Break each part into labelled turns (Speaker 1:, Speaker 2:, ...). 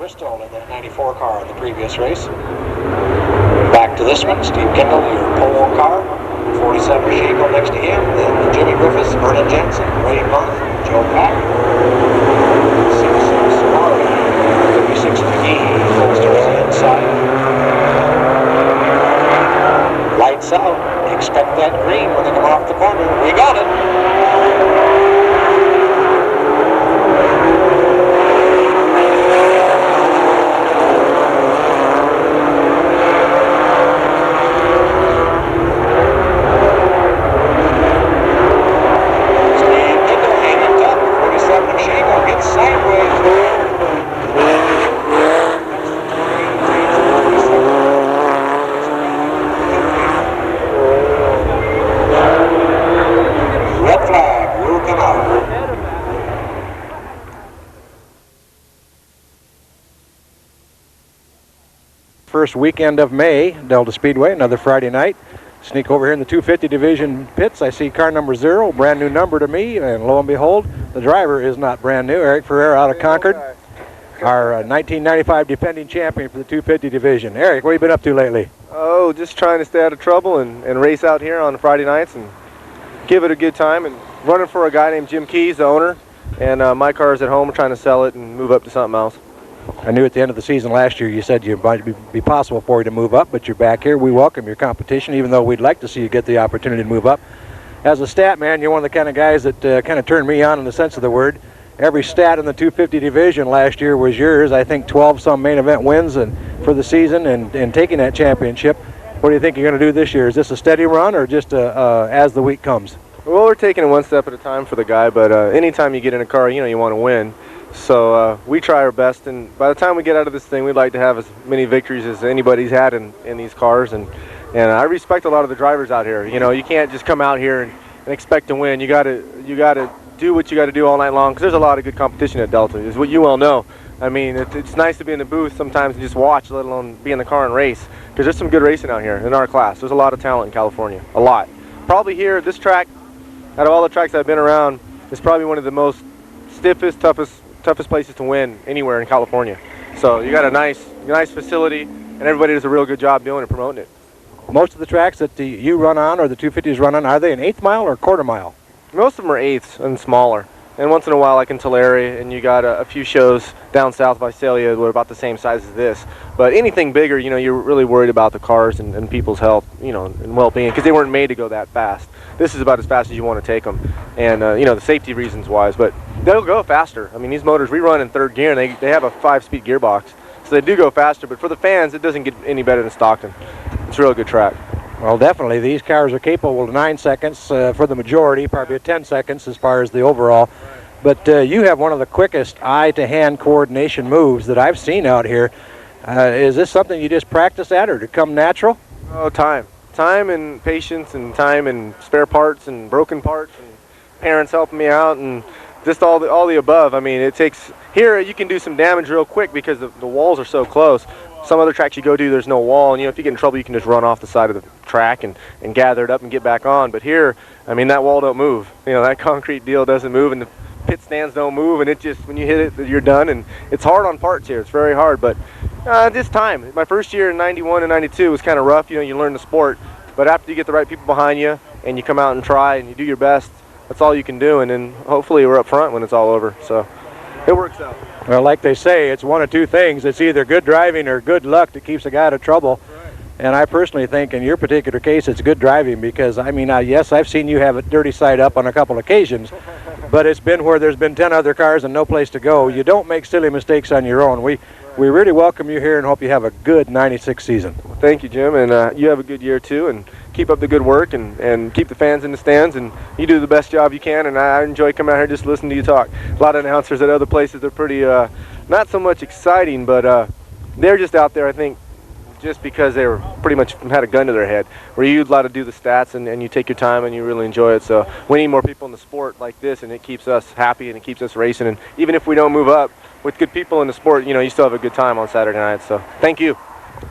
Speaker 1: Crystal in that 94 car in the previous race. Back to this one, Steve Kendall, your pole car. 47 Schiegel next to him, then Jimmy Griffiths, Vernon Jensen, Ray Bunn, Joe Pack. 66 Suarez, 36 McGee, holsters the inside. Lights out. Expect that green when they come off the corner. We got it.
Speaker 2: First weekend of May, Delta Speedway, another Friday night. Sneak over here in the 250 division pits. I see car number 0, brand new number to me, and lo and behold, the driver is not brand new. Eric Ferreira out of Concord, our 1995 defending champion for the 250 division. Eric, what have you been up to lately?
Speaker 3: Oh, just trying to stay out of trouble and race out here on Friday nights and give it a good time, and running for a guy named Jim Keys, the owner, and my car is at home trying to sell it and move up to something else.
Speaker 2: I knew at the end of the season last year you said it might be possible for you to move up, but you're back here. We welcome your competition, even though we'd like to see you get the opportunity to move up. As a stat man, you're one of the kind of guys that kind of turned me on in the sense of the word. Every stat in the 250 division last year was yours. I think 12 some main event wins and for the season and taking that championship. What do you think you're going to do this year? Is this a steady run or just as the week comes?
Speaker 3: Well, we're taking it one step at a time for the guy, but anytime you get in a car, you want to win. So we try our best, and by the time we get out of this thing, we'd like to have as many victories as anybody's had in these cars. And I respect a lot of the drivers out here. You can't just come out here and expect to win. You got to do what you got to do all night long, because there's a lot of good competition at Delta, is what you well know. I mean, it's nice to be in the booth sometimes and just watch, let alone be in the car and race, because there's some good racing out here in our class. There's a lot of talent in California, a lot. Probably here, this track, out of all the tracks I've been around, is probably one of the most stiffest, toughest places to win anywhere in California. So you got a nice facility, and everybody does a real good job doing it, promoting it.
Speaker 2: Most of the tracks that you run on or the 250s run on, are they an eighth mile or a quarter mile?
Speaker 3: Most of them are eighths and smaller. And once in a while, like in Tulare, and you got a few shows down south of Visalia that are about the same size as this. But anything bigger, you're really worried about the cars and people's health, and well-being, because they weren't made to go that fast. This is about as fast as you want to take them, and the safety reasons wise. But they'll go faster. I mean, these motors, we run in third gear, and they have a 5-speed gearbox, so they do go faster. But for the fans, it doesn't get any better than Stockton. It's a real good track.
Speaker 2: Well, definitely. These cars are capable of 9 seconds for the majority, probably 10 seconds as far as the overall. But you have one of the quickest eye-to-hand coordination moves that I've seen out here. Is this something you just practice at, or to come natural?
Speaker 3: Oh, time and patience, and time and spare parts and broken parts, and parents helping me out, and just all the above. I mean, it takes, here you can do some damage real quick because the walls are so close. Some other tracks you go to, there's no wall, and if you get in trouble, you can just run off the side of the track and gather it up and get back on. But here, I mean, that wall don't move. That concrete deal doesn't move, and the pit stands don't move, and it just, when you hit it, you're done. And it's hard on parts here. It's very hard, but this time, my first year in 91 and 92 was kind of rough. You learn the sport, but after you get the right people behind you and you come out and try and you do your best, that's all you can do. And then hopefully we're up front when it's all over. So it works out.
Speaker 2: Well, like they say, it's one of two things. It's either good driving or good luck that keeps a guy out of trouble. Right. And I personally think in your particular case, it's good driving, because, I mean, yes, I've seen you have it dirty side up on a couple occasions, but it's been where there's been 10 other cars and no place to go. You don't make silly mistakes on your own. We really welcome you here and hope you have a good 96 season.
Speaker 3: Well, thank you, Jim, and you have a good year too, and keep up the good work, and keep the fans in the stands, and you do the best job you can, and I enjoy coming out here just listening to you talk. A lot of announcers at other places, they're pretty, not so much exciting, but they're just out there, I think, just because they were pretty much had a gun to their head, where you allowed to do the stats and you take your time and you really enjoy it. So we need more people in the sport like this, and it keeps us happy and it keeps us racing. And even if we don't move up, with good people in the sport, you still have a good time on Saturday night. So thank you.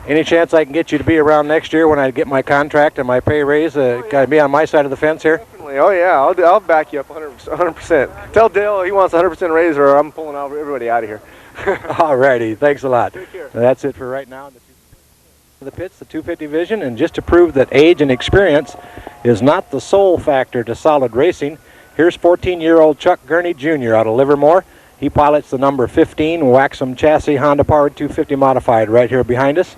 Speaker 2: Any chance I can get you to be around next year when I get my contract and my pay raise? Can I be on my side of the fence here?
Speaker 3: Definitely. Oh yeah, I'll back you up 100%. Tell Dale he wants 100% raise, or I'm pulling everybody out of here.
Speaker 2: All righty, thanks a lot.
Speaker 3: Take care.
Speaker 2: That's it for right now. The pits, the 250 division, and just to prove that age and experience is not the sole factor to solid racing, here's 14-year-old Chuck Gurney Jr. out of Livermore. He pilots the number 15 Waxam chassis Honda-powered 250 modified right here behind us.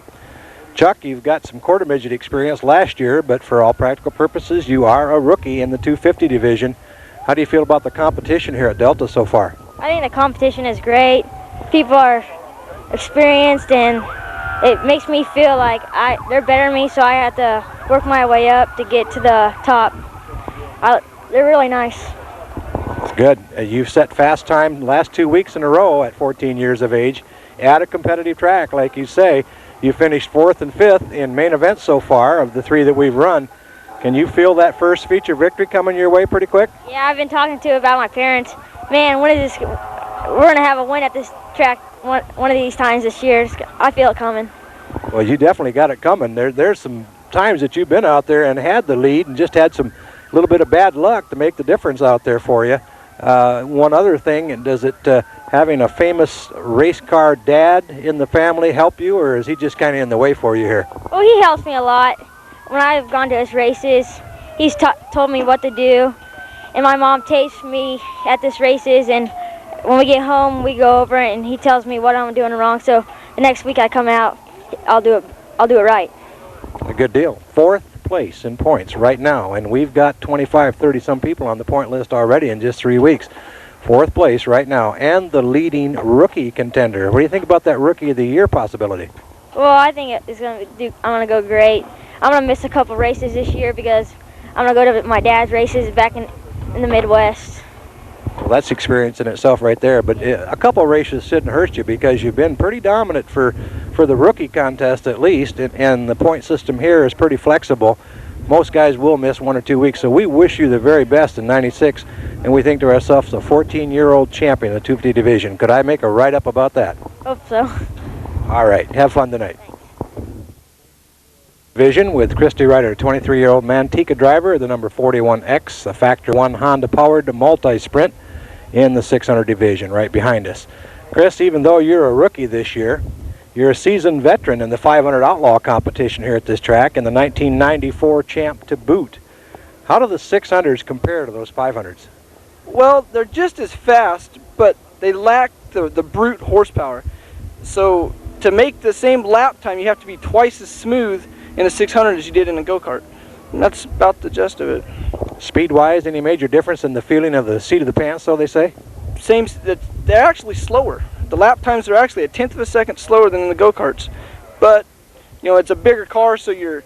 Speaker 2: Chuck, you've got some quarter midget experience last year, but for all practical purposes, you are a rookie in the 250 division. How do you feel about the competition here at Delta so far?
Speaker 4: I think the competition is great. People are experienced, and it makes me feel like they're better than me, so I have to work my way up to get to the top. They're really nice.
Speaker 2: That's good. You've set fast time the last 2 weeks in a row at 14 years of age at a competitive track, like you say. You finished 4th and 5th in main events so far of the 3 that we've run. Can you feel that first feature victory coming your way pretty quick?
Speaker 4: Yeah, I've been talking to about my parents. Man, when is this? We're going to have a win at this track one of these times this year. I feel it coming.
Speaker 2: Well, you definitely got it coming. There's some times that you've been out there and had the lead and just had some little bit of bad luck to make the difference out there for you. One other thing, does it having a famous race car dad in the family help you, or is he just kind of in the way for you here?
Speaker 4: Well, he helps me a lot. When I've gone to his races, he's told me what to do, and my mom takes me at these races, and when we get home, we go over it, and he tells me what I'm doing wrong. So the next week I come out, I'll do it right.
Speaker 2: A good deal. 4th place in points right now, and we've got 25, 30 some people on the point list already in just 3 weeks. 4th place right now, and the leading rookie contender. What do you think about that Rookie of the Year possibility?
Speaker 4: Well, I think I'm gonna go great. I'm gonna miss a couple races this year because I'm gonna go to my dad's races back in the Midwest.
Speaker 2: Well, that's experience in itself right there, but a couple races shouldn't hurt you because you've been pretty dominant for the rookie contest at least, and the point system here is pretty flexible. Most guys will miss 1 or 2 weeks, so we wish you the very best in 96, and we think to ourselves, a 14-year-old champion of the 250 division. Could I make a write-up about that?
Speaker 4: Hope so.
Speaker 2: All right, have fun tonight. Division with Christy Ryder, 23-year-old Manteca driver, the number 41X, a Factor 1 Honda-powered multi-sprint in the 600 division right behind us. Chris, even though you're a rookie this year, you're a seasoned veteran in the 500 Outlaw competition here at this track and the 1994 champ to boot. How do the 600s compare to those 500s?
Speaker 5: Well, they're just as fast, but they lack the brute horsepower. So to make the same lap time, you have to be twice as smooth in a 600 as you did in a go-kart. And that's about the gist of it.
Speaker 2: Speed-wise, any major difference in the feeling of the seat of the pants, so they say?
Speaker 5: They're actually slower. The lap times are actually 1/10 of a second slower than in the go-karts. But, you know, it's a bigger car, so you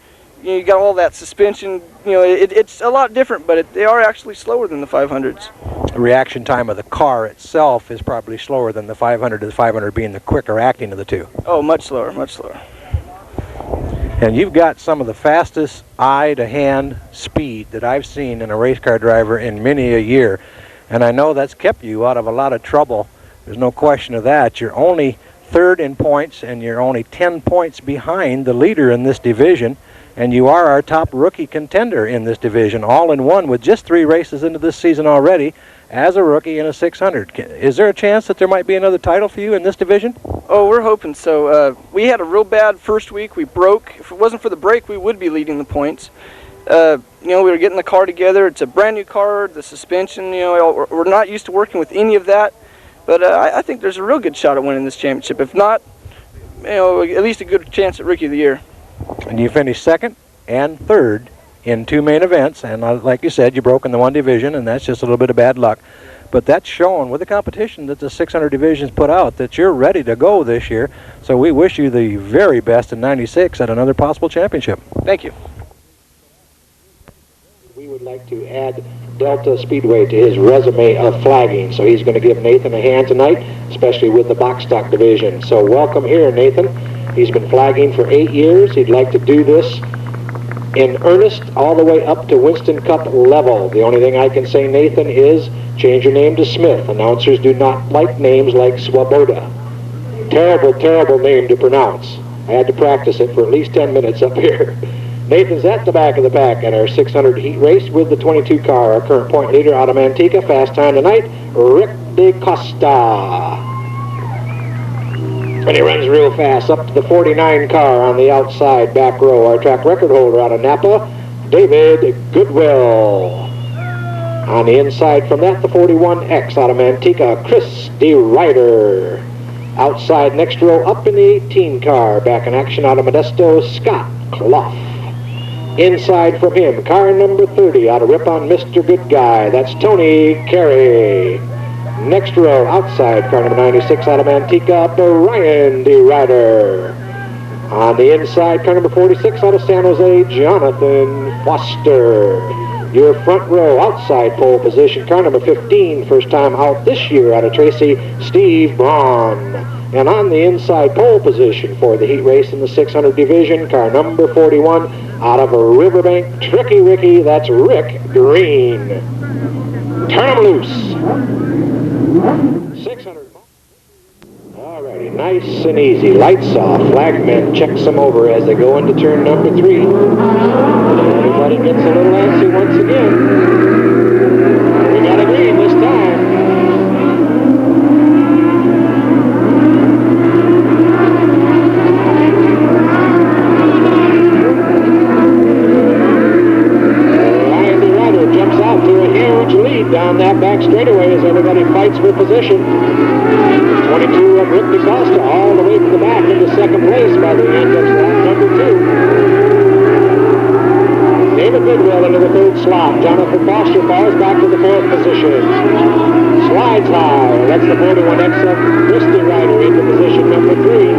Speaker 5: got all that suspension. You know, it's a lot different, but they are actually slower than the 500s.
Speaker 2: The reaction time of the car itself is probably slower than the 500, the 500 being the quicker acting of the two.
Speaker 5: Oh, much slower, much slower.
Speaker 2: And you've got some of the fastest eye-to-hand speed that I've seen in a race car driver in many a year. And I know that's kept you out of a lot of trouble. There's no question of that. You're only 3rd in points, and you're only 10 points behind the leader in this division. And you are our top rookie contender in this division, all in one with just 3 races into this season already as a rookie in a 600. Is there a chance that there might be another title for you in this division?
Speaker 5: Oh, we're hoping so. We had a real bad first week. We broke. If it wasn't for the break, we would be leading the points. You know, we were getting the car together. It's a brand new car. The suspension, you know, we're not used to working with any of that. But I think there's a real good shot at winning this championship. If not, you know, at least a good chance at Rookie of the Year.
Speaker 2: And you finished 2nd and 3rd in 2 main events. And like you said, you broke in the 1 division, and that's just a little bit of bad luck. But that's showing with the competition that the 600 divisions put out that you're ready to go this year. So we wish you the very best in 96 at another possible championship.
Speaker 5: Thank you.
Speaker 1: We would like to add Delta Speedway to his resume of flagging, so he's going to give Nathan a hand tonight, especially with the box stock division. So welcome here, Nathan. He's been flagging for 8 years. He'd like to do this in earnest all the way up to Winston Cup level. The only thing I can say, Nathan, is change your name to Smith. Announcers do not like names like Swoboda. Terrible, terrible name to pronounce. I had to practice it for at least 10 minutes up here. Nathan's at the back of the pack at our 600 heat race with the 22 car. Our current point leader out of Manteca, fast time tonight, Rick DeCosta.
Speaker 2: And he runs real fast up to the 49 car on the outside back row. Our track record holder out of Napa, David Goodwill. On the inside from that, the 41X out of Manteca, Chris DeRuyter. Outside next row up in the 18 car, back in action out of Modesto, Scott Clough. Inside from him, car number 30 out of Ripon, Mr. Good Guy. That's Tony Carey. Next row, outside, car number 96 out of Manteca, Brian DeRuyter. On the inside, car number 46 out of San Jose, Jonathan Foster. Your front row, outside pole position, car number 15, first time out this year out of Tracy, Steve Braun. And on the inside pole position for the heat race in the 600 division, car number 41 out of Riverbank, Tricky Ricky, that's Rick Green. Turn them loose. 600. Alrighty, nice and easy. Lights off. Flagmen checks them over as they go into turn number 3. Everybody gets a little antsy once again. We got a green this time. Ryan DeRuyter jumps out to a huge lead down that back straightaway as everybody fights for position. 22 of Rick DeCosta all the way to the back into second place by the end of slot number 2. David Goodwill into the third slot. Jonathan Foster falls back to the fourth position. Slides high. That's the 41X of Chris DeRuyter into position number 3.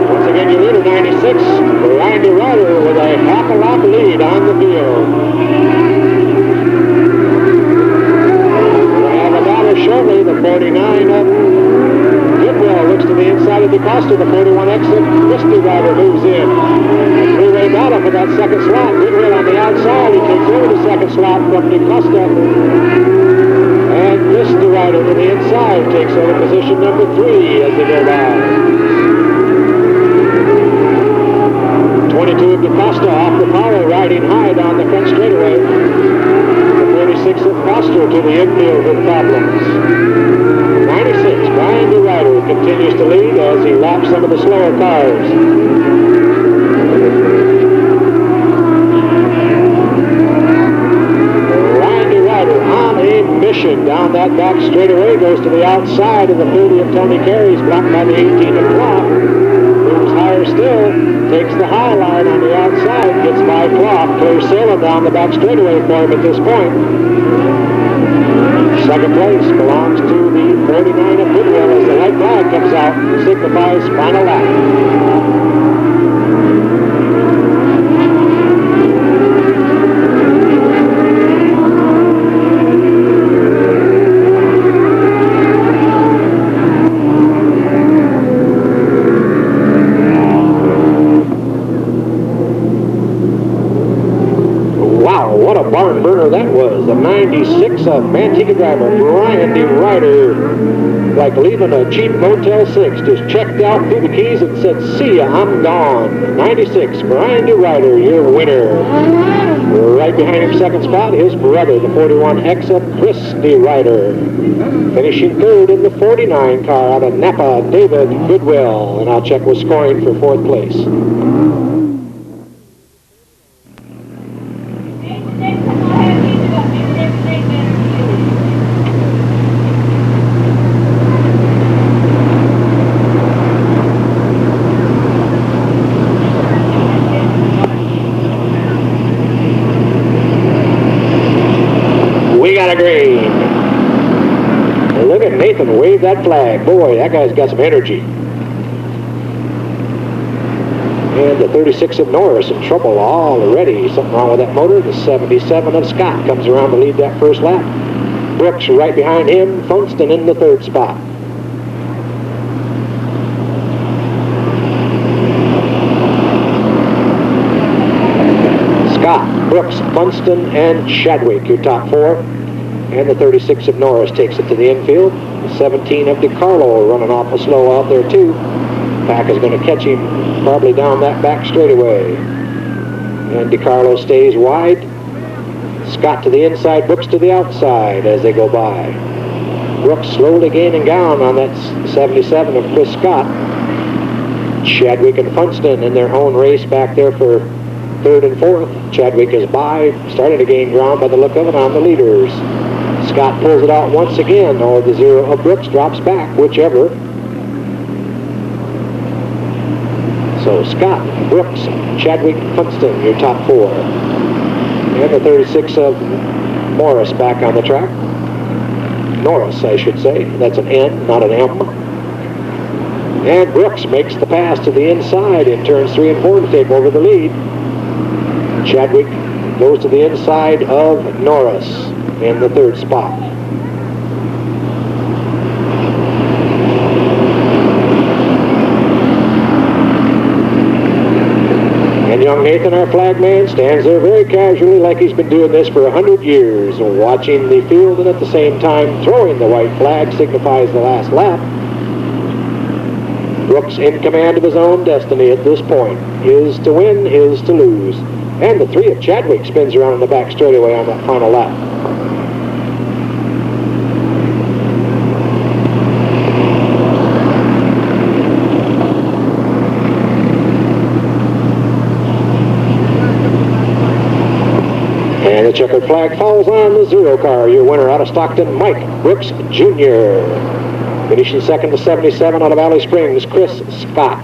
Speaker 2: Once again, your leader, 96, Ryan DeRuyter with a half a lap lead on the field. Shortly, the 49 of Goodwill looks to the inside of DeCosta. The 41X of Chris DeRuyter moves in. Three-way battle for that second slot. Goodwill on the outside. He takes over the second slot from DeCosta. And Chris DeRuyter to the inside takes over position number 3 as they go by. 22 of DeCosta off the power, riding high down the front straightaway. 46 of Foster to the infield with problems. 96, Brian DeRuyter continues to lead as he laps some of the slower cars. Brian DeRuyter on a mission down that back straightaway, goes to the outside of the 30 of Tony Carey's, blocked by the 18 of Clough. Moves higher still, takes the high line on the outside, gets by Clough, clear sailing down the back straightaway for him at this point. Second place belongs to the 49 of Goodwill as the white flag comes out and signifies final lap. Barn burner that was. The 96 of Manteca driver Brian DeRuyter, like leaving a cheap Motel 6, just checked out, threw the keys and said, "See ya, I'm gone." 96 Brian DeRuyter, your winner. Right behind him, second spot, his brother, the 41X of Chris DeRuyter. Finishing third in the 49 car out of Napa, David Goodwill. And I'll check with scoring for fourth place. Nathan waved that flag. Boy, that guy's got some energy. And the 36 of Norris in trouble already. Something wrong with that motor. The 77 of Scott comes around to lead that first lap. Brooks right behind him. Funston in the third spot. Scott, Brooks, Funston, and Chadwick, your top four. And the 36 of Norris takes it to the infield. The 17 of DiCarlo running awful slow out there too. Pack is going to catch him probably down that back straightaway. And DiCarlo stays wide. Scott to the inside, Brooks to the outside as they go by.
Speaker 1: Brooks slowly gaining ground on that 77 of Chris Scott. Chadwick and Funston in their own race back there for third and fourth. Chadwick is by, starting to gain ground by the look of it on the leaders. Scott pulls it out once again. Oh, the 0 of Brooks drops back, whichever. So Scott, Brooks, Chadwick, Funston, your top 4. And the 36 of Morris back on the track. Norris, I should say. That's an N, not an M. And Brooks makes the pass to the inside in turns 3 and 4 to take over the lead. Chadwick goes to the inside of Norris in the 3rd spot. And young Nathan, our flag man, stands there very casually like he's been doing this for 100 years, watching the field and at the same time throwing the white flag signifies the last lap. Brooks in command of his own destiny at this point. His to win, his to lose. And the 3 of Chadwick spins around in the back straightaway on that final lap. And the checkered flag falls on the 0 car. Your winner out of Stockton, Mike Brooks Jr. Finishing second to 77 out of Valley Springs, Chris Scott.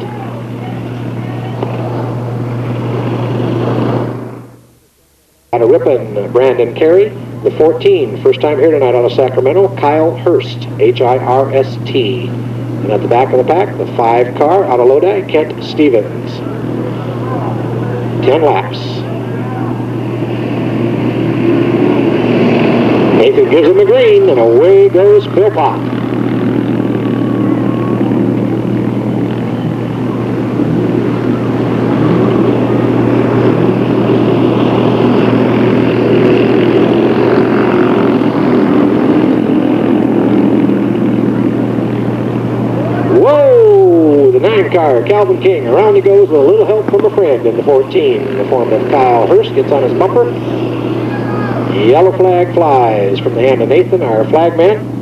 Speaker 1: Out of Ripon, Brandon Carey. The 14, first time here tonight out of Sacramento, Kyle Hurst, H-I-R-S-T. And at the back of the pack, the 5 car out of Lodi, Kent Stevens. 10 laps. Nathan gives him the green, and away goes Philpott. Whoa! The 9 car, Calvin King, around he goes with a little help from a friend in the 14. In the form of Kyle Hurst gets on his bumper. Yellow flag flies from the hand of Nathan, our flag man.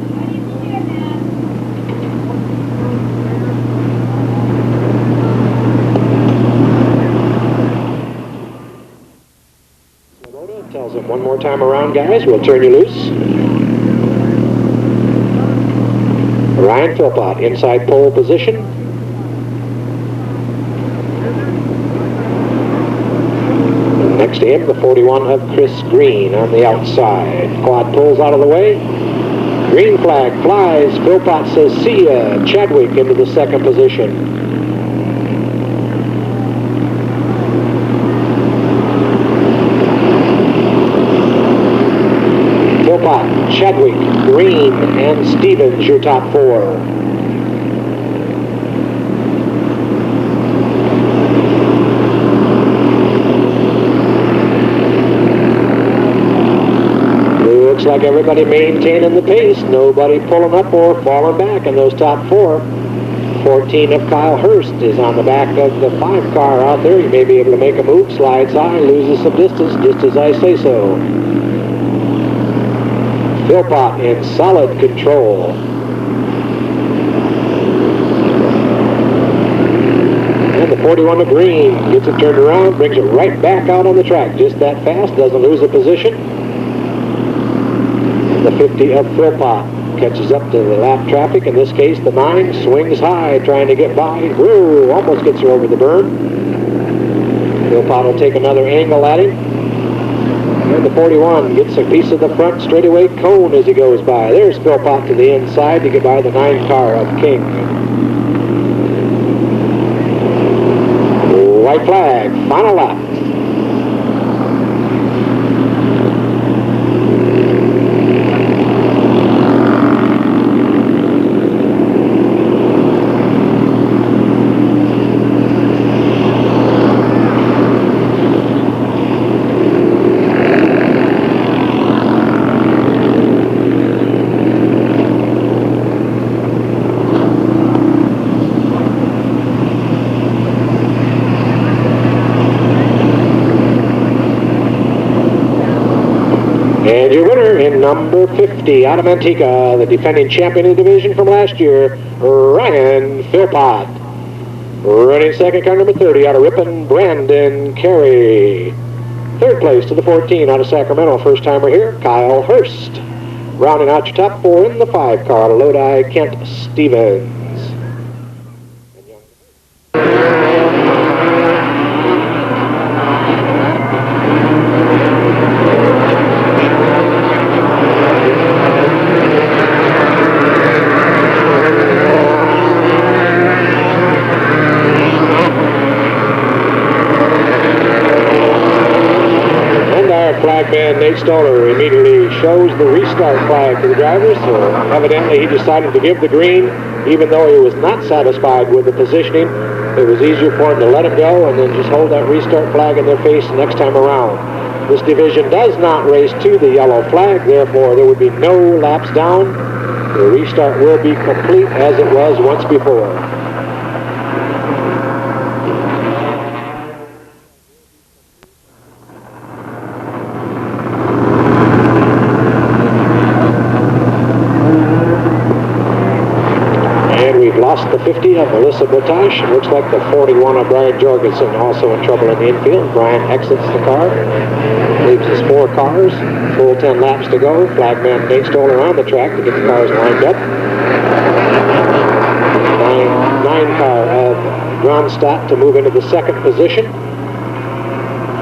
Speaker 1: Tells him one more time around, guys, we'll turn you loose. Ryan Philpott, inside pole position. Next to him, the 41 of Chris Green on the outside. Quad pulls out of the way. Green flag flies. Philpott says, see ya. Chadwick into the 2nd position. Philpott, Chadwick, Green, and Stevens, your top 4. Looks like everybody maintaining the pace. Nobody pulling up or falling back in those top 4. 14 of Kyle Hurst is on the back of the 5 car out there. You may be able to make a move, slides high, loses some distance, just as I say so. Philpott in solid control. And the 41 of Green gets it turned around, brings it right back out on the track just that fast, doesn't lose a position. The 50 of Philpott catches up to the lap traffic. In this case, the 9 swings high, trying to get by. Whoa, almost gets her over the berm. Philpott will take another angle at him. And the 41 gets a piece of the front straightaway cone as he goes by. There's Philpott to the inside to get by the 9 car of King. White flag, final lap. number 50 out of Manteca, the defending champion of the division from last year, Ryan Philpott. Running second, car number 30 out of Ripon, Brandon Carey. Third place to the 14 out of Sacramento, first timer here, Kyle Hurst. Rounding out your top 4 in the 5 car, Lodi, Kent Stevens. Flagman Nate Stoller immediately shows the restart flag to the drivers, so evidently he decided to give the green even though he was not satisfied with the positioning. It was easier for him to let him go and then just hold that restart flag in their face next time around. This division does not race to the yellow flag, therefore there would be no laps down. The restart will be complete as it was once before. Lost the 50 of Melissa Botash. It looks like the 41 of Brian Jorgensen also in trouble in the infield. Brian exits the car, leaves his 4 cars, full 10 laps to go. Flagman Nate Stoller on the track to get the cars lined up. 9 car of Gronstott to move into the second position.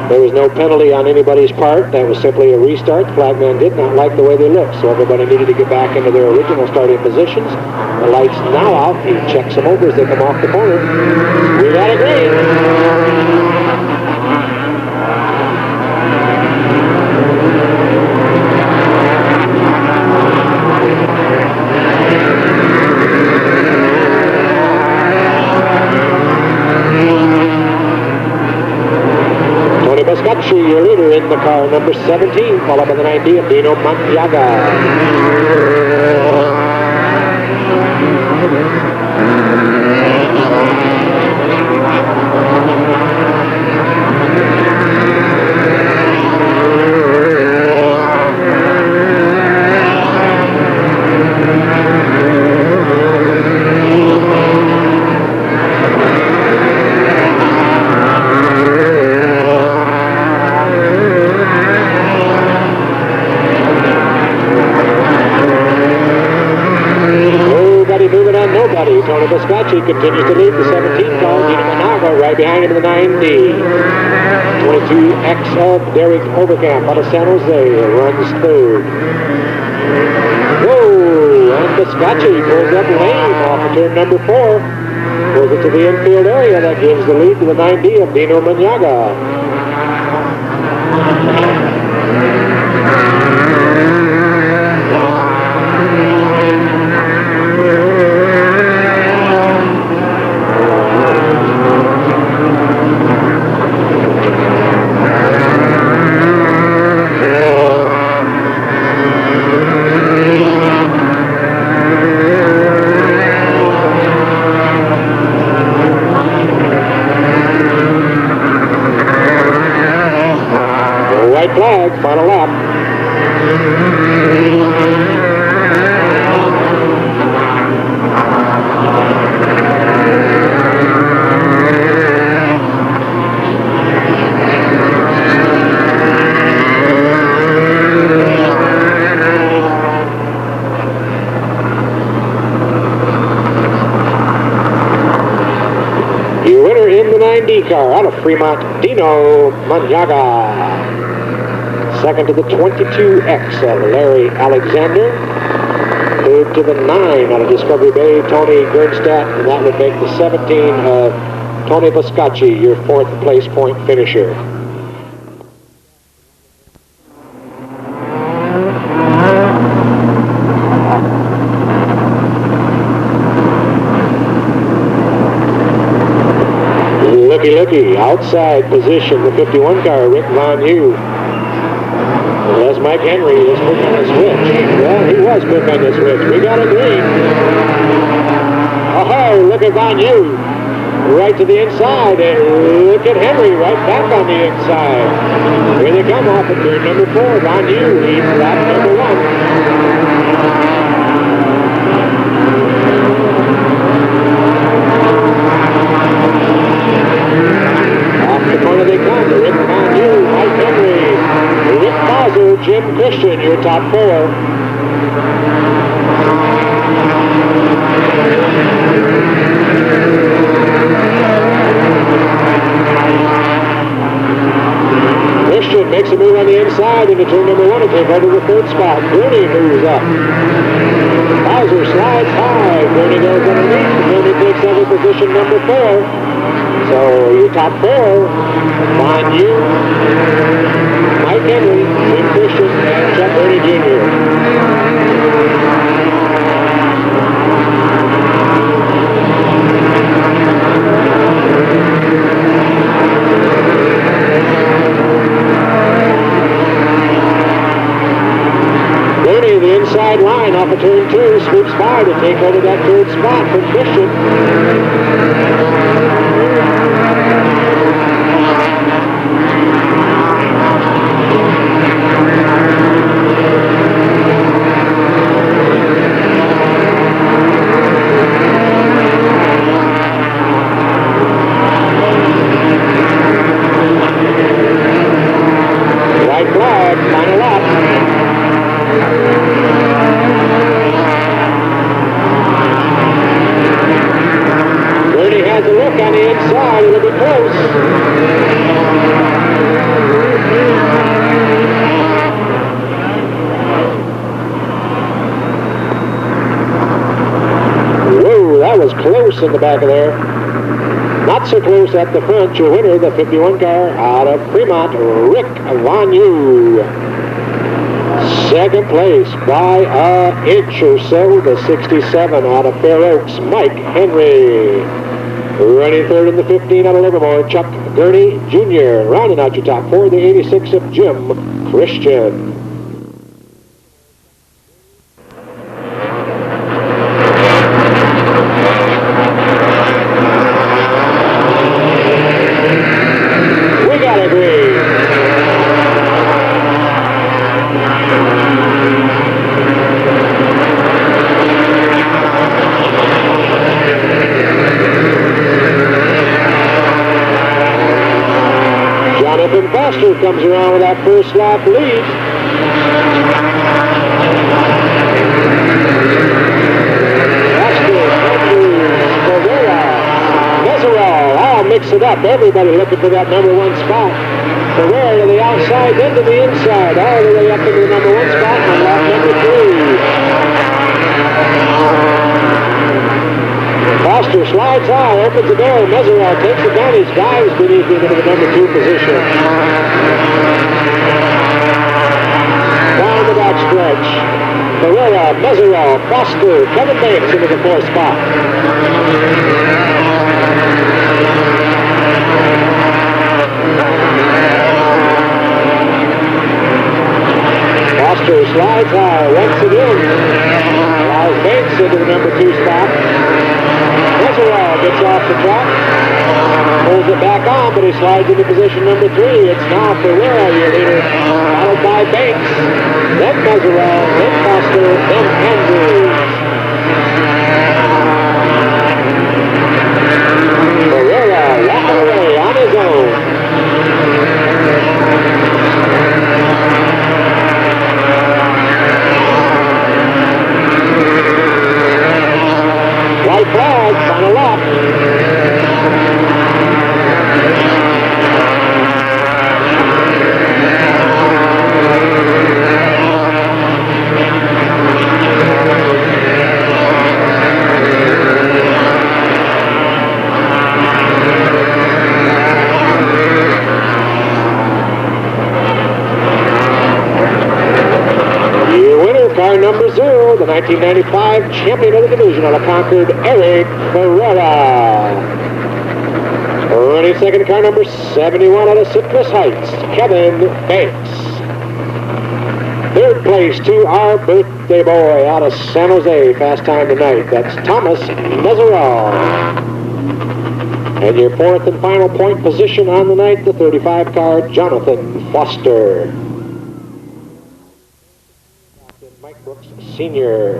Speaker 1: There was no penalty on anybody's part. That was simply a restart. Flagman did not like the way they looked, so everybody needed to get back into their original starting positions. The light's now out. He checks them over as they come off the corner. We got a green. Your leader in the car, number 17, followed by the 90 of Dino Mantiaga. Tony Biscacci continues to lead the 17 car. Dino Mantiaga right behind him in the 90. 22X of Derek Overcamp out of San Jose runs third. Whoa! And Biscacci pulls up lane off of turn number 4. Pulls it to the infield area. That gives the lead to the 90 of Dino Mantiaga. Flag, final lap. Your winner in the 9D car out of Fremont, Dino Mantiaga. Second to the 22X of Larry Alexander. Third to the 9 out of Discovery Bay, Tony Gernstadt. And that would make the 17 of Tony Biscacci your 4th place point finisher. Looky, outside position, the 51 car, Rick Von Hue. As Mike Henry is quick on the switch. Well, he was quick on the switch. We got a green. Oh, look at Von Hue.
Speaker 6: right to the inside, and look at Henry right back on the inside. Here they come off at turn number 4. Ron Yu leads lap number 1. They come. Rick Mondu, Mike Henry, Rick Bowser, Jim Christian, your top 4. Christian makes a move on the inside into turn number 1 to take over the 3rd spot. Gurney moves up. Bowser slides high. Gurney goes underneath. Gurney takes over position number 4. So your top 4, Von Yu, Mike Henry, Jim Christian, and Chuck Gurney Jr. Gurney, the inside line off of turn 2, swoops by to take over that 3rd spot from Christian. In the back of there. Not so close at the front. Your winner, the 51 car out of Fremont, Rick Von Yu. 2nd place by an inch or so, the 67 out of Fair Oaks, Mike Henry. Running 3rd in the 15 out of Livermore, Chuck Gurney Jr. Rounding out your top 4, the 86 of Jim Christian. Comes around with that first lap lead. I'll mix it up. Everybody looking for that number 1 spot. Ferreira to the outside, then to the inside, all the way up into the number 1 spot on lap number 3. Foster slides high, opens the door. Mesereau takes advantage, dives beneath him into the number 2 position. Down the back stretch. Ferreira, Mesereau, Foster, Kevin Banks into the 4th spot. Foster slides high, once again. Allows Banks into the number 2 spot. Mesereau gets off the track, pulls it back on, but he slides into position number 3. It's now Ferreira, your leader, followed by Banks, then Mesereau, then Foster, then Andrews. Ferreira walking away on his own. White flag, final lap. Car number 0, the 1995 champion of the division out of Concord, Eric Ferreira. Running 2nd, car number 71 out of Citrus Heights, Kevin Banks. 3rd place to our birthday boy out of San Jose, fast time tonight. That's Thomas Mesereau. And your fourth and final point position on the night, the 35 car, Jonathan Foster. Mike Brooks, Sr.,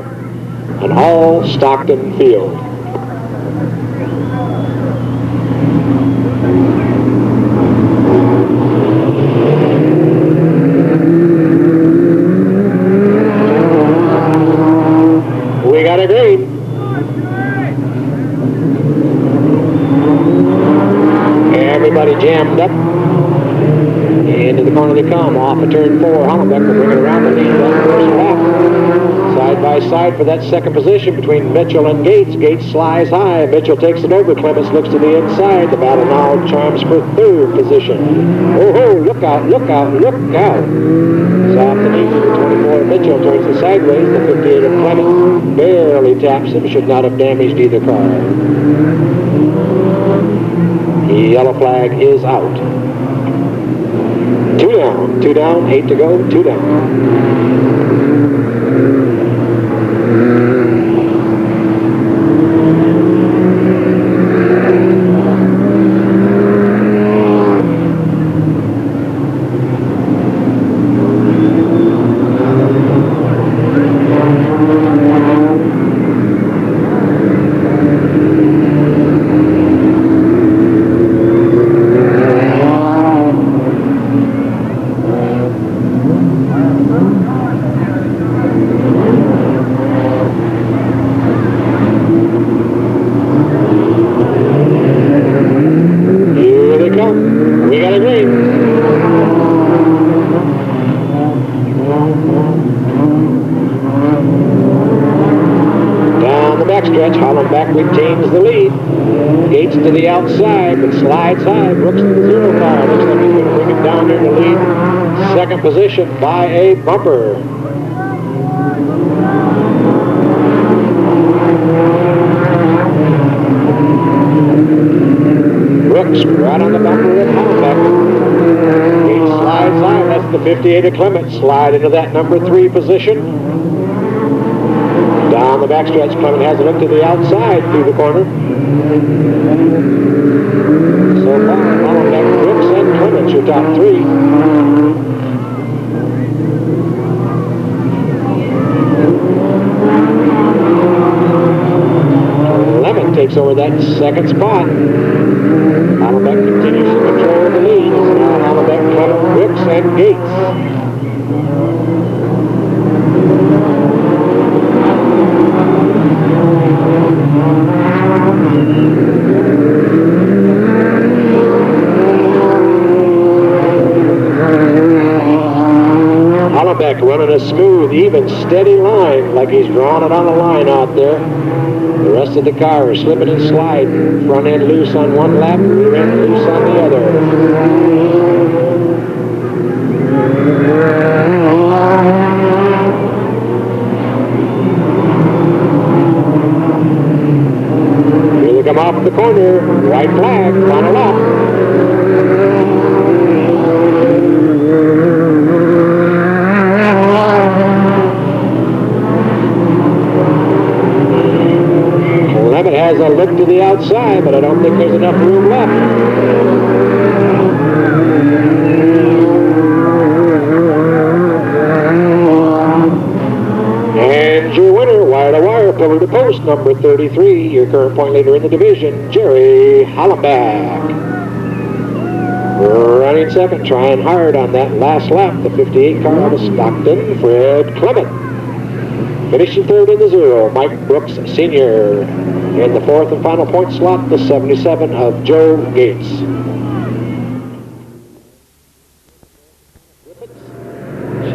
Speaker 6: an all Stockton field. We got a green. Everybody jammed up. Into the corner they come, off of turn 4. Hollenbeck will bring it around the lead that first lap. Side by side for that second position between Mitchell and Gates. Gates slides high. Mitchell takes it over. Clements looks to the inside. The battle now charms for third position. Oh, look out, look out, look out. Soft and easy. The 24 Mitchell turns it sideways. The 58 of Clements barely taps him. Should not have damaged either car. The yellow flag is out. 2 down, 8 to go, 2 down. Hollenbeck retains the lead. Gates to the outside, but slides high. Brooks to the 0 car. Looks like he's going to bring it down here to lead. Second position by a bumper. Brooks right on the bumper of Hollenbeck. Gates slides high. That's the 58 of Clements. Slide into that number 3 position. Down the backstretch, Clement has a look to the outside through the corner. So far, Hollenbeck, Brooks, and Clements, your top 3. Clement takes over that second spot. Hollenbeck continues to control the lead. Now Hollenbeck, Clement, Brooks, and Gates. Hollenbeck running a smooth, even, steady line, like he's drawing it on the line out there. The rest of the car is slipping and sliding. Front end loose on one lap, rear end loose on the other. Here they come off the corner. White flag, final lap. Clement has a look to the outside, but I don't think there's enough room left. And your winner, wire to wire, pillar to post, number 33, your current point leader in the division, Jerry Hollenbeck. Running second, trying hard on that last lap, the 58 car out of Stockton, Fred Clement. Finishing third in the 0, Mike Brooks, Sr. In the fourth and final point slot, the 77 of Joe Gates.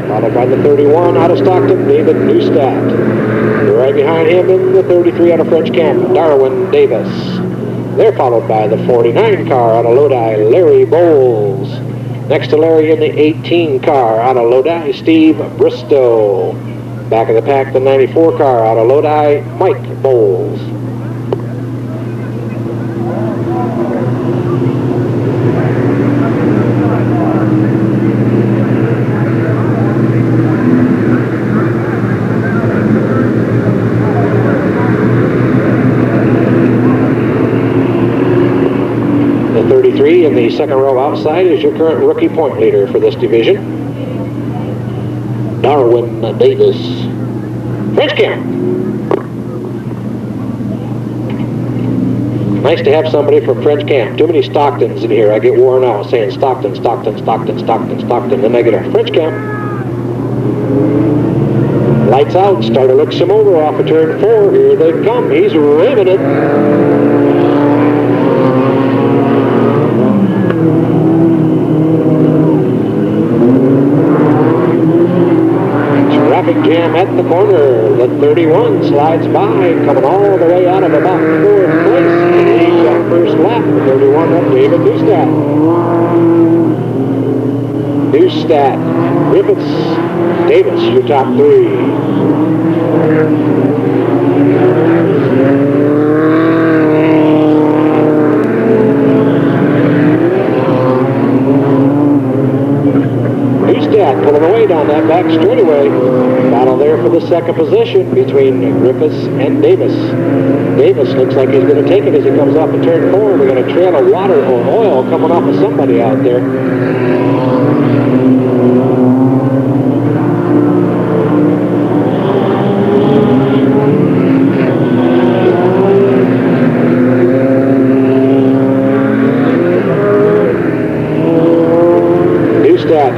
Speaker 6: Followed by the 31 out of Stockton, David Neustadt. Right behind him in the 33 out of French Camp, Darwin Davis. They're followed by the 49 car out of Lodi, Larry Bowles. Next to Larry in the 18 car out of Lodi, Steve Bristow. Back of the pack, the 94 car out of Lodi, Mike Bowles. second row outside is your current rookie point leader for this division, Darwin Davis. French camp. Nice to have somebody from French camp. Too many Stocktons in here. I get worn out saying Stockton, Stockton, Stockton, Stockton, Stockton. Then I get a French camp. Lights out. Starter looks him over off of turn 4. Here they come. He's rimming it. Traffic jam at the corner. The 31 slides by, coming all the way out of about 4th place. Leads that first lap. The 31 up David Neustadt. Neustadt, Griffiths, Davis, your top 3. Neustadt pulling away down that back straightaway. Battle there for the second position between Griffiths and Davis. Davis looks like he's going to take it as he comes off of turn 4. We're going to trail a water or oil coming off of somebody out there.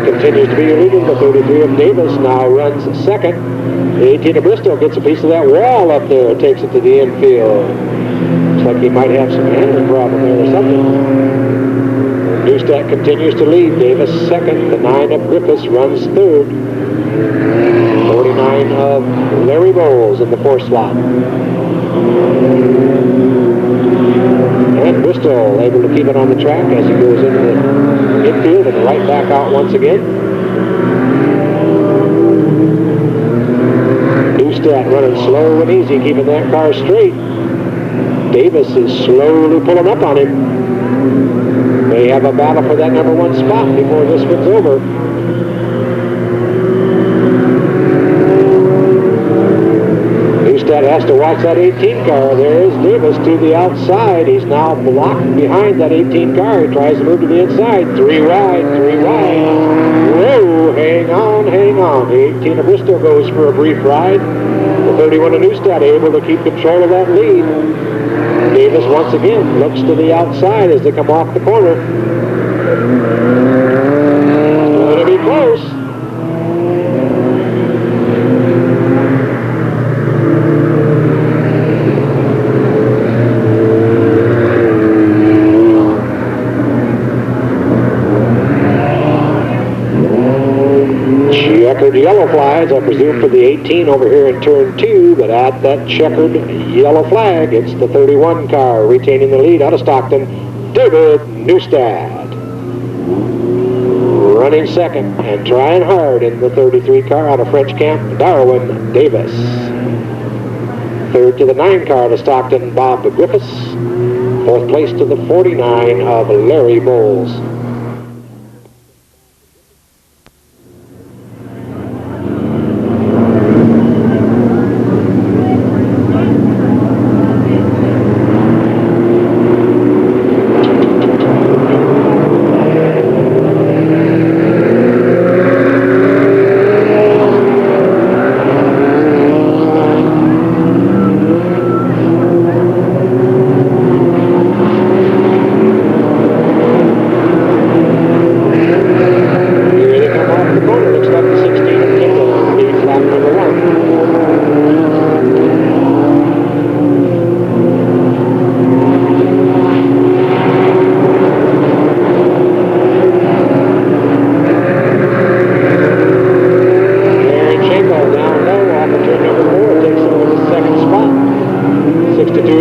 Speaker 6: Continues to be your leader. The 33 of Davis now runs second. The 18 of Bristol gets a piece of that wall up there, takes it to the infield. Looks like he might have some handling problem there or something. Neustadt continues to lead. Davis second. The 9 of Griffiths runs third. 49 of Larry Bowles in the 4th slot. And Bristol able to keep it on the track as he goes into the infield and right back out once again. Neustadt running slow and easy, keeping that car straight. Davis is slowly pulling up on him. They have a battle for that number 1 spot before this one's over. Neustadt has to watch that 18 car. There's Davis to the outside. He's now blocked behind that 18 car. He tries to move to the inside. 3 wide, 3 wide. Whoa, hang on, hang on. The 18 of Bristol goes for a brief ride. The 31 of Neustadt able to keep control of that lead. Davis once again looks to the outside as they come off the corner. Going to be close. Checkered yellow flags, I presume for the 18 over here in turn 2, but at that checkered yellow flag, it's the 31 car retaining the lead out of Stockton, David Neustadt. Running second and trying hard in the 33 car out of French camp, Darwin Davis. Third to the 9 car out of Stockton, Bob Griffiths. 4th place to the 49 of Larry Bowles.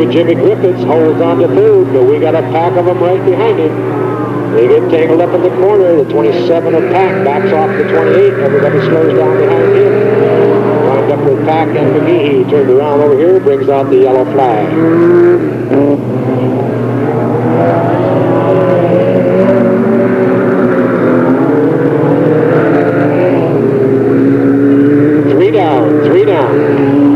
Speaker 6: Jimmy Griffiths holds on to third, but we got a pack of them right behind him. They get tangled up in the corner. The 27 of Pack backs off the 28. Everybody slows down behind him. Lined up with Pack and McGee. He turned around over here, brings out the yellow flag. Three down, 3 down.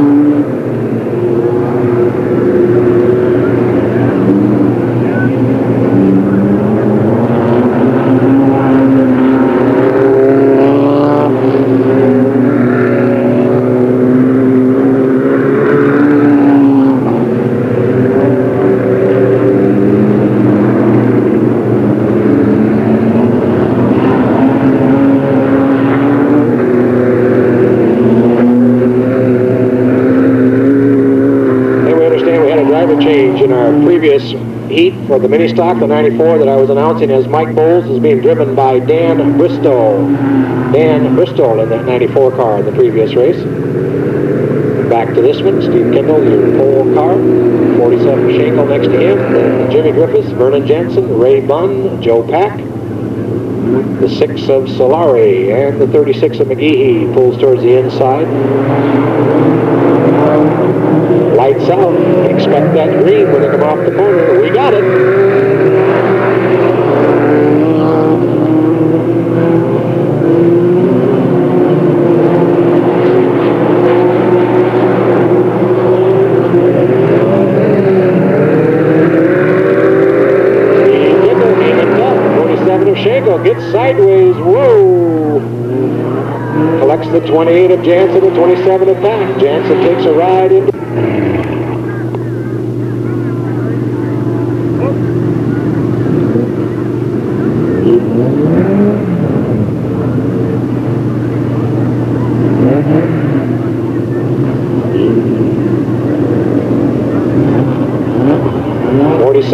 Speaker 6: driver change. In our previous heat for the mini stock, the 94 that I was announcing as Mike Bowles, is being driven by Dan Bristol. Dan Bristol in that 94 car in the previous race. Back to this one, Steve Kendall, your pole car. 47 Schenkel next to him. Then Jimmy Griffiths, Vernon Jensen, Ray Bunn, Joe Pack. The 6 of Solari and the 36 of McGehee pulls towards the inside. Lights out. Expect that green when they come off the corner. We got it. Schenkel gets sideways. Whoa! Collects the 28 of Jansen and 27 of Pack. Jansen takes a ride into.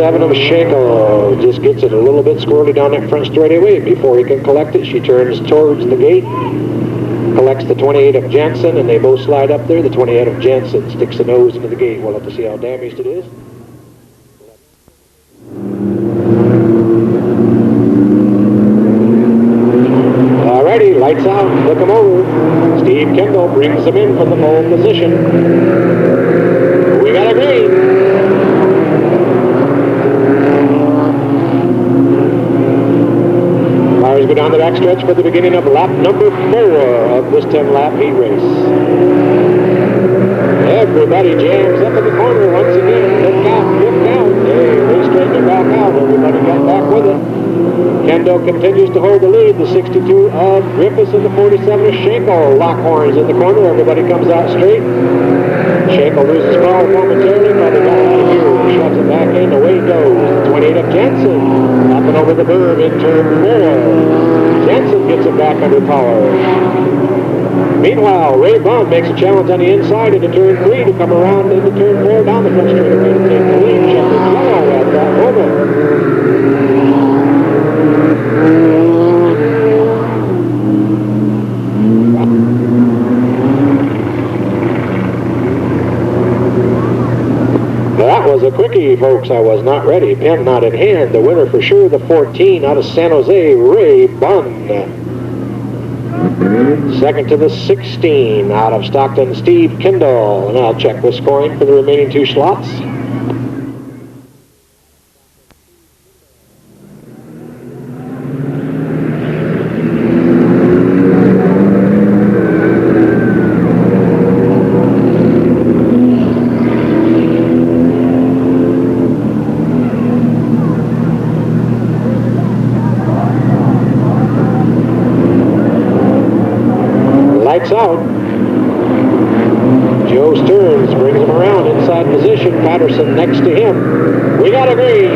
Speaker 6: Of Schenkel just gets it a little bit squirrely down that front straightaway. Before he can collect it, she turns towards the gate, collects the 28 of Jansen, and they both slide up there. The 28 of Jansen sticks the nose into the gate. We'll have to see how damaged it is. Alrighty, lights out, look him over. Steve Kendall brings him in from the pole position. We got a green. Go down the backstretch for the beginning of lap number 4 of this 10-lap heat race. Everybody jams up in the corner once again. Look out, look out. They straighten it back out. Everybody got back with it. Kendall continues to hold the lead. The 62 of Griffiths and the 47 of Schenkel lock horns in the corner. Everybody comes out straight. Schenkel loses power momentarily, but they got out of here. Shoves it back in, away it goes. The 28 of Jensen, up and over the berm in turn 4. Jensen gets it back under power. Meanwhile, Ray Bunn makes a challenge on the inside into turn 3 to come around into turn 4 down the front straightaway to take the lead. Shepherd's yellow at that moment. That was a quickie, folks. I was not ready. Pen not in hand. The winner for sure, the 14 out of San Jose, Ray Bunn. Second to the 16 out of Stockton, Steve Kendall. And I'll check the scoring for the remaining 2 slots. Out. Joe Stearns brings him around inside position. Patterson next to him. We got a green.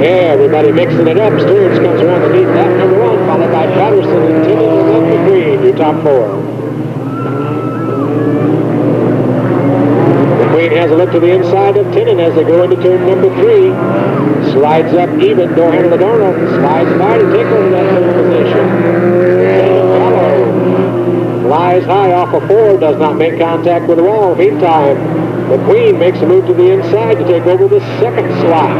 Speaker 6: Yeah, everybody mixing it up. Stearns comes around the lead lap number 1, followed by Patterson and Timmons and then McQueen, your top 4. Has a look to the inside of Tinnen as they go into turn number 3. Slides up even, door handle Adorno. Slides by to take over that third position. Follow. Flies high off a 4, does not make contact with the wall. Meantime, McQueen makes a move to the inside to take over the second slot.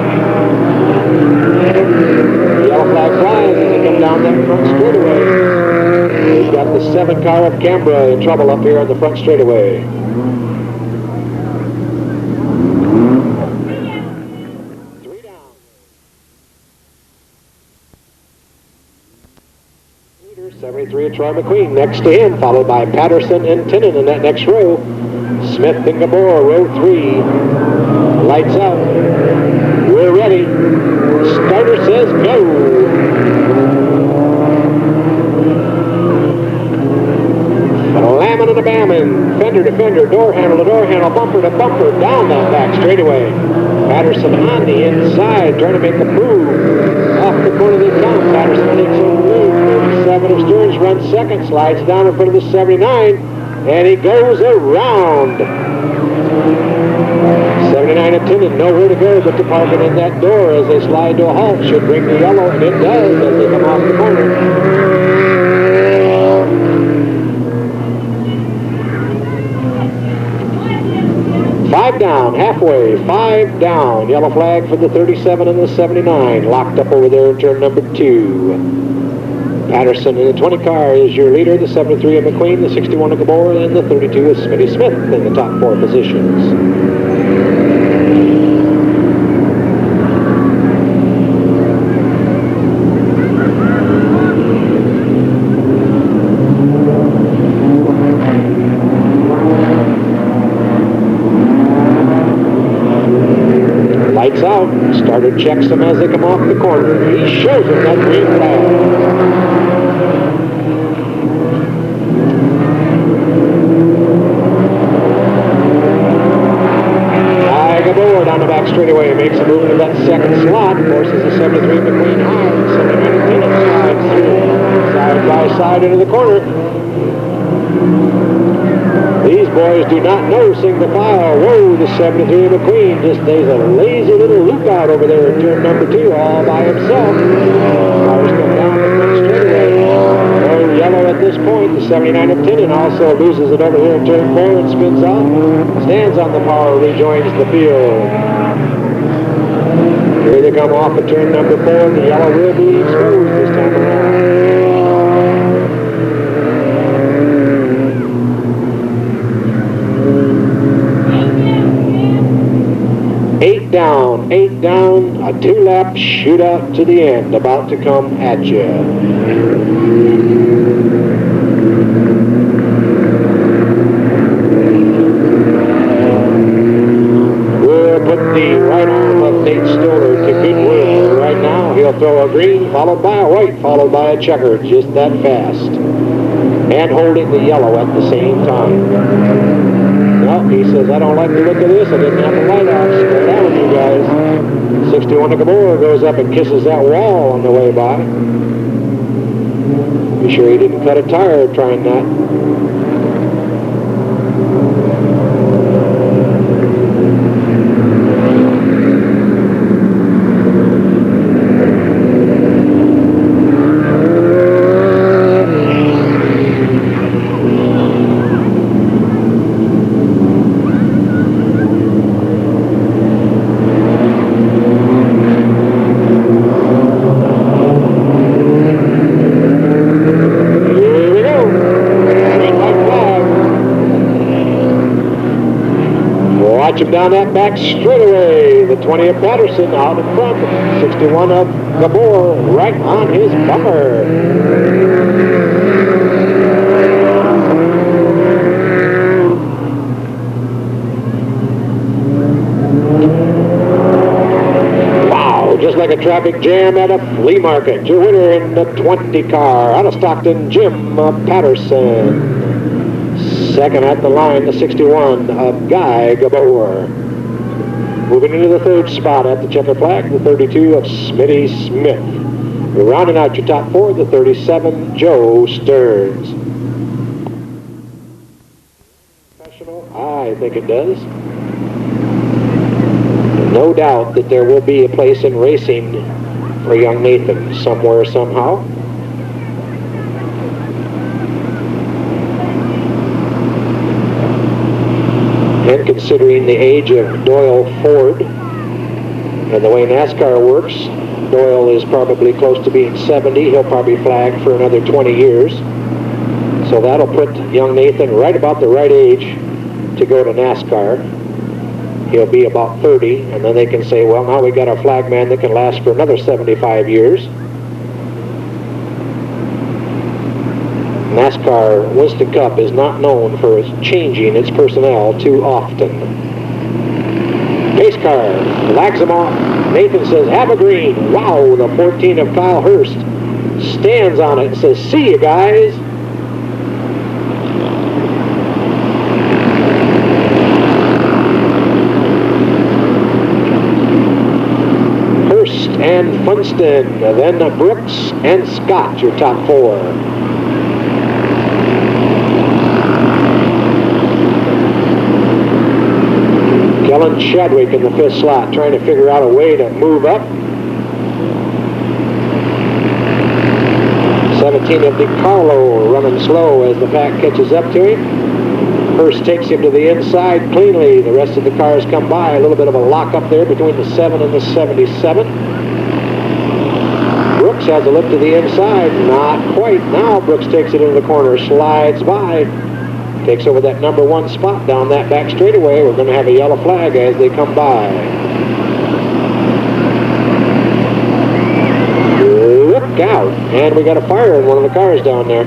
Speaker 6: The yellow flag flies as they come down that front straightaway. We've got the 7 car of Canberra in trouble up here on the front straightaway. Troy McQueen next to him, followed by Patterson and Tinnen in that next row. Smith and Gabor, row 3. Lights out. We're ready. Starter says go. Slamming and a bamming. Fender to to fender, door handle to door handle, bumper to bumper, down that back straightaway. Patterson on the inside, trying to make a move. Off the corner they come. Patterson takes over the lead. 37 of Stearns runs second, slides down in front of the 79, and he goes around. 79 of Tinnen, nowhere to go but to park it in that door as they slide to a halt. Should bring the yellow, and it does as they come off the corner. Five down, halfway, 5 down. Yellow flag for the 37 and the 79. Locked up over there in turn number 2. Patterson in the 20 car is your leader. The 73 of McQueen, the 61 of Gabor, and the 32 of Smitty Smith in the top 4 positions. Lights out. Starter checks them as they come off the corner. He shows them that green flag. Gabor down the back straightaway makes a move into that second slot. Forces the 73 McQueen high. 79 slides through. Side by side into the corner. These boys do not know single file. Whoa, the 73 McQueen just lays a lazy little loop out over there in turn number 2 all by himself. Cars come down the front straightaway. Oh, yellow at this point. The 79 of Tinnen also loses it over here in turn 4 and spins off. Stands on the power, rejoins the field. Here they come off at turn number 4. The yellow will be exposed this time around. 8 down, a 2-lap shootout to the end, about to come at you. We'll put the right arm of Nate Stoller to good will right now. He'll throw a green, followed by a white, followed by a checker, just that fast. And holding the yellow at the same time. Well, he says, I don't like the look of this. I didn't have the light out. Straight down with you guys. 61 of Gabor goes up and kisses that wall on the way by. Be sure he didn't cut a tire trying that. Watch him down that back straightaway. The 20 of Patterson out in front. 61 of Gabor right on his bumper. Wow, just like a traffic jam at a flea market. Your winner in the 20 car out of Stockton, Jim Patterson. Second at the line, the 61 of Guy Gabor. Moving into the third spot at the checker flag, the 32 of Smitty Smith. We're rounding out your top 4, the 37, Joe Stearns. Professional? I think it does. No doubt that there will be a place in racing for young Nathan somewhere, somehow. And considering the age of Doyle Ford and the way NASCAR works, Doyle is probably close to being 70. He'll probably flag for another 20 years. So that'll put young Nathan right about the right age to go to NASCAR. He'll be about 30, and then they can say, well, now we got a flagman that can last for another 75 years. NASCAR Winston Cup is not known for changing its personnel too often. Pace car flags them off. Nathan says, have a green. Wow, the 14 of Kyle Hurst stands on it and says, see you guys. and Funston. Then Brooks and Scott, your top four. Kellen Chadwick in the fifth slot, trying to figure out a way to move up. 17 of DiCarlo running slow as the pack catches up to him. Hurst takes him to the inside cleanly. The rest of the cars come by. A little bit of a lock up there between the 7 and the 77. Brooks has a lift to the inside. Not quite. Now Brooks takes it into the corner, slides by. Takes over that number 1 spot down that back straightaway. We're going to have a yellow flag as they come by. Look out. And we got a fire in one of the cars down there.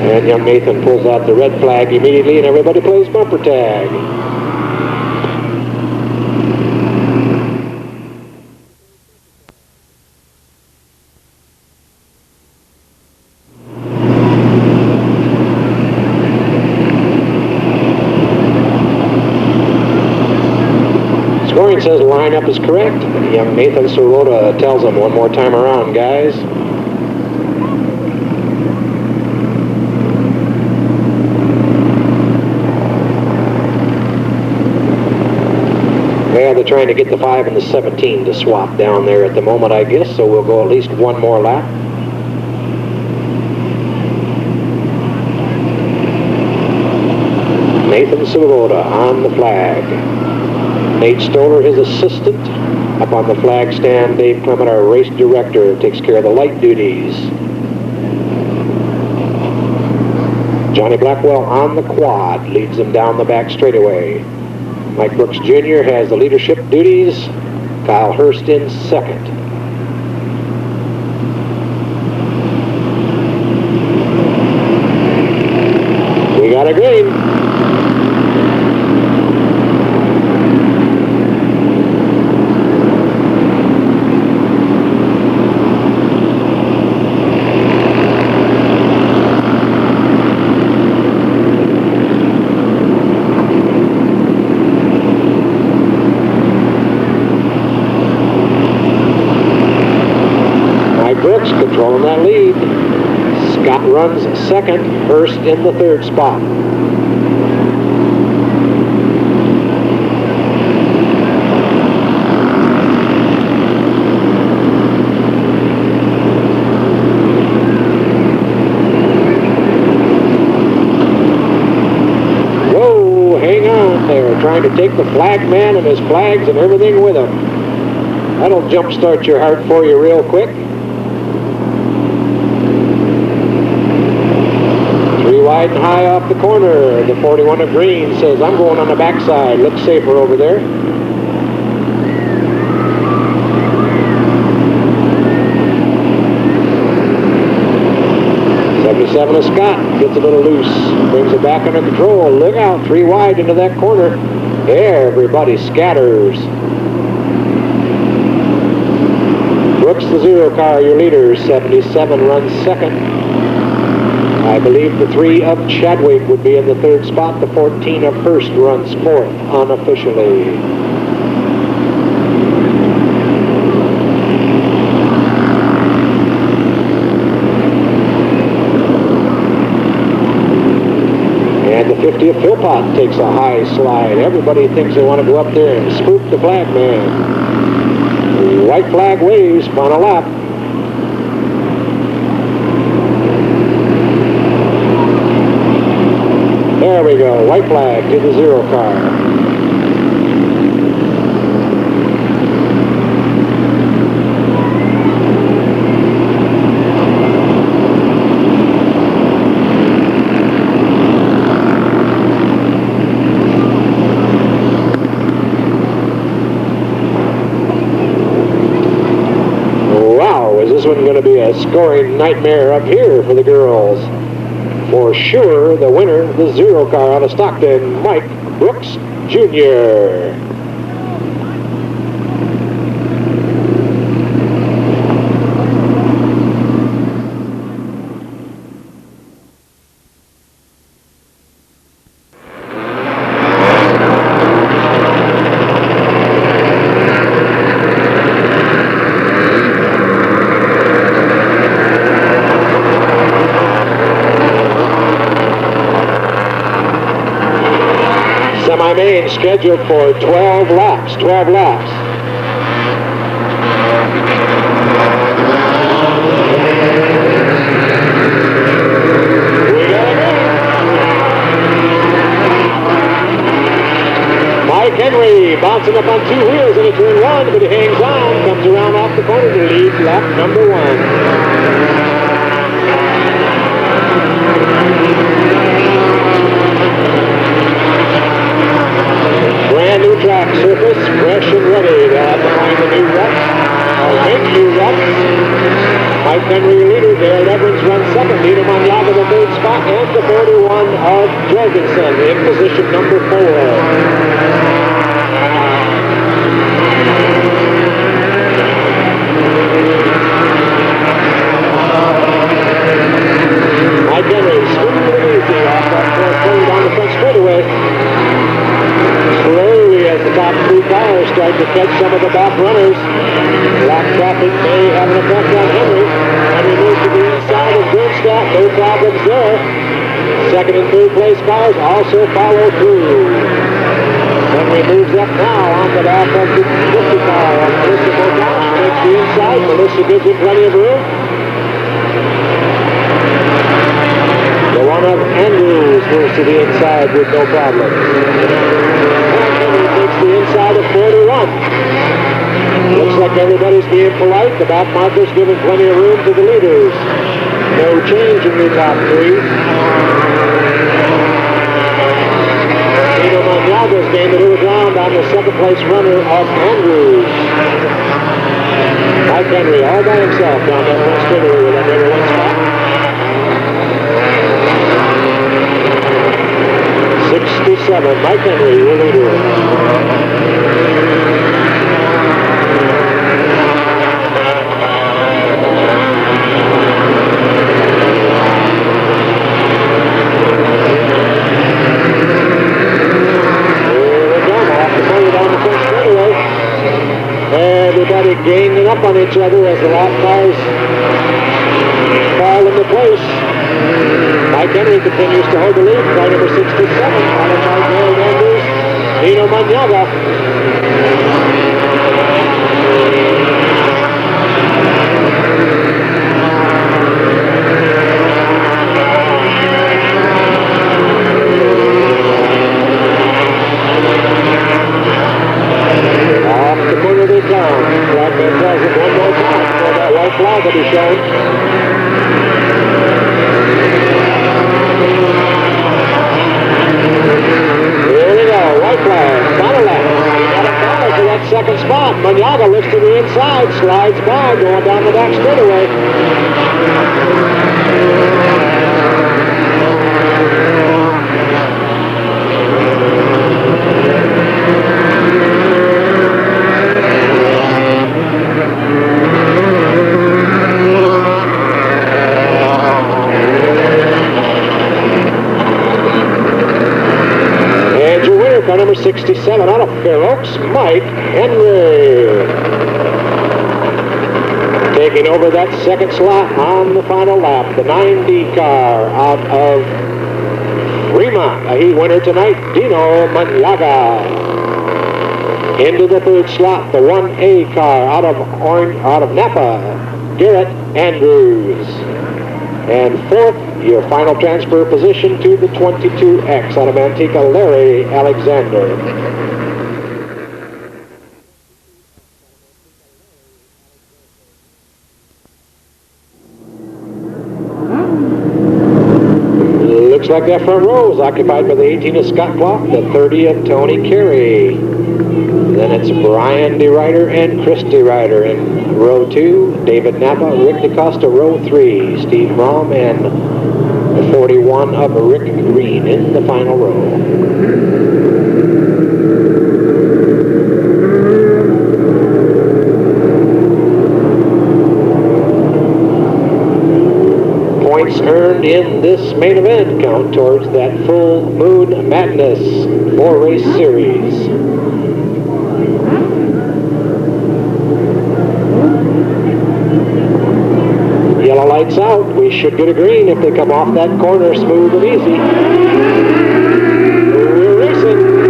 Speaker 6: And young Nathan pulls out the red flag immediately, and everybody plays bumper tag. Scoring says lineup is correct. Young Nathan Sorota tells them one more time around, guys. Well, they're trying to get the 5 and the 17 to swap down there at the moment, I guess, so we'll go at least one more lap. Nathan Sorota on the flag. Nate Stoller, his assistant. Up on the flag stand, Dave Clement, our race director, takes care of the light duties. Johnny Blackwell on the quad, leads them down the back straightaway. Mike Brooks Jr. has the leadership duties. Kyle Hurst in second. We got a green. Brooks controlling that lead. Scott runs second, Hurst in the third spot. Whoa, hang on there. Trying to take the flag man and his flags and everything with him. That'll jumpstart your heart for you real quick. Wide and high off the corner. The 41 of green says, I'm going on the backside. Looks safer over there. '77 of Scott gets a little loose. Brings it back under control. Look out. 3 wide into that corner. Everybody scatters. Brooks, the 0 car, your leader. 77 runs second. I believe the 3 of Chadwick would be in the third spot. The 14 of Hurst runs fourth unofficially. And the 50 of Philpott takes a high slide. Everybody thinks they want to go up there and spook the flag man. The white flag waves, final lap. There we go, white flag to the 0 car. Wow, is this one going to be a scoring nightmare up here for the girls? For sure, the winner, the 0 car out of Stockton, Mike Brooks Jr. Semi main scheduled for 12 laps. 12 laps. We got it. Mike Henry bouncing up on two wheels into turn one, but he hangs on, comes around off the corner to lead lap number one. Brand new track surface, fresh and ready. They'll have to find the new ruts, or make new ruts. Mike Henry leader, Dale Evans runs second. Nino Maniaga the third spot, and the 41 of Jorgensen in position number 4. Mike Henry smooth and easy off that fourth turn down the front straightaway. Slowly as the top three cars start to catch some of the back runners. Black traffic may have an effect on Henry. Henry moves to the inside of Gernstadt, no problems there. Second and third place cars also follow through. Henry moves up now on the back of the 50 car. Melissa Bogosh takes the inside. Melissa gives him plenty of room. The one of Andrews moves to the inside with no problem. Henry takes the inside of 41. Looks like everybody's being polite. The back markers giving plenty of room to the leaders. No change in the top three. Nino Maniaga's gained a little ground on the second place runner of Andrews. Mike Henry all by himself down that front straightaway with that number one spot. 67, Mike Henry, your leader. Everybody gaining up on each other as the lap cars fall into place. Mike Henry continues to hold the lead. Car number 67, followed by Dale Andrews, Nino Maniaga. Off the corner they come. Blackman tells it one more time before that white flag will be shown. Here we go, white flag, final lap. Got a battle for that second spot. Maniaga looks to the inside, slides by, going down the back straightaway. Car number 67 out of Fair Oaks, Mike Henry. Taking over that second slot on the final lap, the 90 car out of Fremont. A heat winner tonight, Dino Maniaga. Into the third slot, the 1A car out of Napa, Garrett Andrews. And fourth, your final transfer position to the 22X out of Manteca, Larry Alexander. Looks like that front row is occupied by the 18 of Scott Clough, the 30 of Tony Carey. Then it's Brian DeRuyter and Chris DeRuyter in row 2, David Napa, Rick DeCosta, row 3, Steve Rom, and the 41 of Rick Green in the final row. Points earned in this main event count towards that Full Moon Madness 4-race series. Yellow lights out. We should get a green if they come off that corner smooth and easy. We're racing.